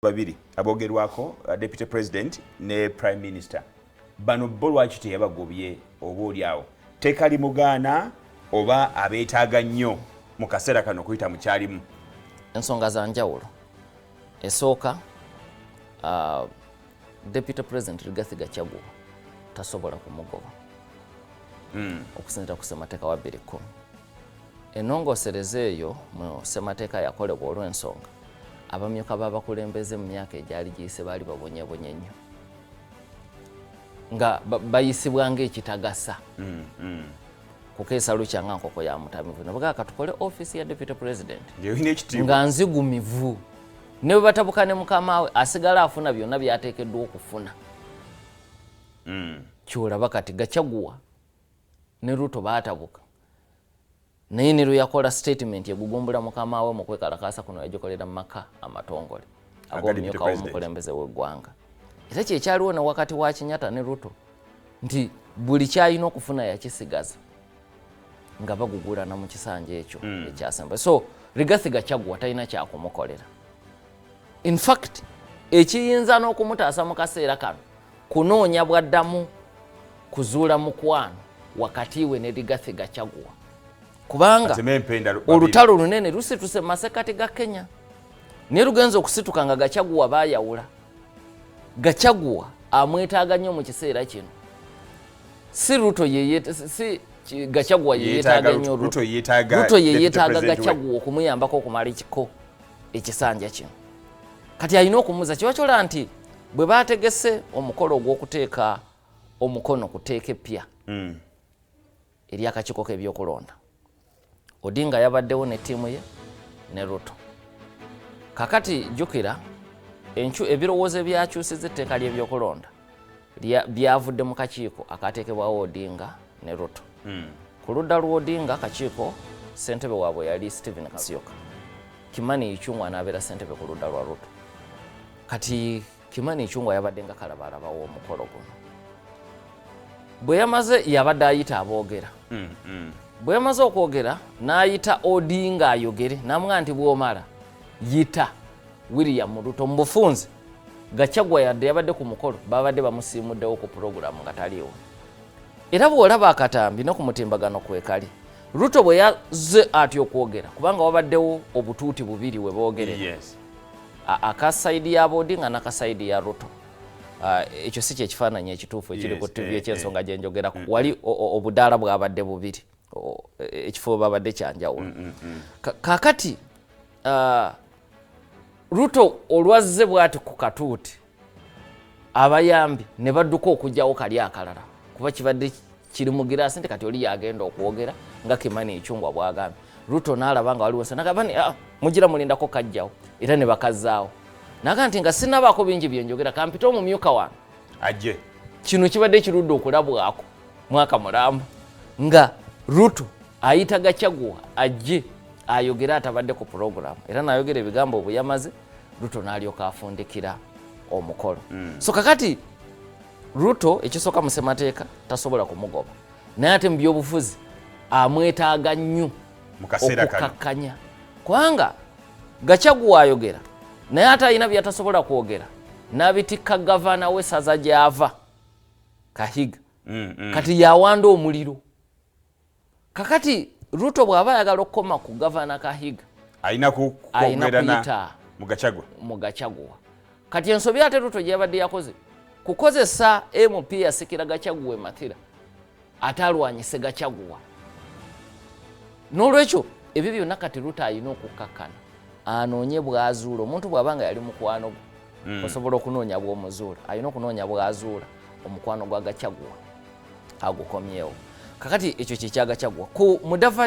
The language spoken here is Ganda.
babiri abogerwako Deputy President ne Prime Minister bano bo lwaki teyabagobye oba oliawo tekali mugaana oba abeetaaga nnyo mu kaseera kano kuyita mu kyalimu ensonga za njawulo esooka Deputy President Rigathi Gachagua tasobola kumugoba okusinziira ku ssemateeka wa 2010 ennongosereza eyo mu ssemateeka yakolebwa olw'ensonga abamyuka b'abakulembeze mu myaka egyali giyise baali babonyebonye nnyo nga bayisibwa ng'ekitagasa kukeesa lukyanga nkoko ya mutamivu ne bagamba katukole office ya Deputy President nga nzigumivu ne bwe batabuka ne mukama we asigala afuna byonna byateekeddwa okufuna kyolaba kati Gachagua ne Ruto baatabuka naye ne yakola statement yegugumbula mukama we mu kwekalakaasa kuno yagikolera mu maka amatongole ag'omumyuka w'omukulembeze w'eggwanga era kyekyaliwo ne wakati wa Kenyatta ne Ruto nti buli kyalina okufuna yakisigaza nga bagugulana mu kisanja ekyo ekyasemba so Rigathi Gachagua talina kyakumukolera in fact ekiyinza n'okumutaasa mu kaseera kano kunoonya bwaddamu kuzuula mukwano wakati we ne Rigathi Gachagua kubanga olutalo lunene lusituse masekati ga Kenya ne lugenza okusituka nga Gachagua baayawula Gachagua amwetaaga nnyo mu kiseera kino si Ruto si Gachagua yeetaaga nnyo Ruto yeetaaga Gachagua okumuyambako okumala ekiko ekisanja kino kati alina okumuza kibachola nti bwe baategese omukolo ogw'okuteeka omukono kuteeka epya eri akakiiko k'ebyokulonda Odinga yabaddewo ne ttiimu ye ne Ruto kakati jjukira ebirowoozo ebyakyusizza etteeka ly'ebyokulonda byavudde mu kakiiko akateekebwawo Odinga ne Ruto ku ludda lw'Odinga akakiiko ssentebe waabwe yali Stephen Kasyoka Kimani Ichung'wah anabeera ssentebe ku ludda lwa Ruto kati Kimani Ichung'wah yabadde nga kalabalaba w'omukolo guno bwe yamaze yabadde ayita aboogera bwe yamaze okwogera n'ayita Odinga ayogere namugamba nti bw'omala yita William Ruto mu bufunze Gachagua yadde yabadde ku mukolo babadde bamusiimuddewo ku pulogulaamu nga taliiwo era bw'olaba akatambi no ku mutimbagano kwekali Ruto bwe yazze atyo okwogera kubanga wabaddewo obutuuti bubiri we boogerera aka sayidi ya Odinga n'aka sayidi ya Ruto ekyo si kyekifaananyi ekituufu ekiri ku TV ekyensonga gye njogera wali obudaala bwabadde bubiri ekifo babadde kyanjawulo kakati Ruto olwazze bw'ati ku katuuti abayambi ne badduka okujjawo kali akalala kuba kibadde kiri mu giraasi nti kati oli yagenda okwogera nga Kimani Ichung'wah bw'agambye Ruto n'alaba nga waliwo nagamba nti mugira mulindako kajjawo era ne bakazzaawo naga nti nga sinabaako bingi byenjogera kampita omumyuka wano ajje kino kibadde kirudde okulabwako mwaka mulamba nga Ruto ayita Gachagua ajje ayogera atabadde ku pulogulaamu era n'ayogera ebigambo obuyamaze Ruto n'alyoka afundikira omukolo so kakati Ruto ekisooka mu ssemateeka tasobola kumugoba naye ate mu byobufuzi amwetaaga nnyo okukakkanya kubanga Gachagua ayogera naye ate alina byatasobola kwogera n'abitikka gavana w'essaza gy'ava Kahiga kati yawanda omuliro kakati Ruto bw'aba ayagala okukoma ku gavana Kahiga alina kuyita mu Gachagua kati ensobi ate Ruto gye yabadde yakoze kukozesa MP yasikira Gachagua ematira ate alwanyise Gachagua n'olwekyo ebyo byonna kati Ruto alina okukkakkana anoonye bw'azuula omuntu bw'abanga yali mukwano gwe osobola okunoonya bw'omuzuula alina okunoonya bw'azuula omukwano gwa Gachagua agukomyewo kakati ekyo kyekya Gachagua ku Mudavadi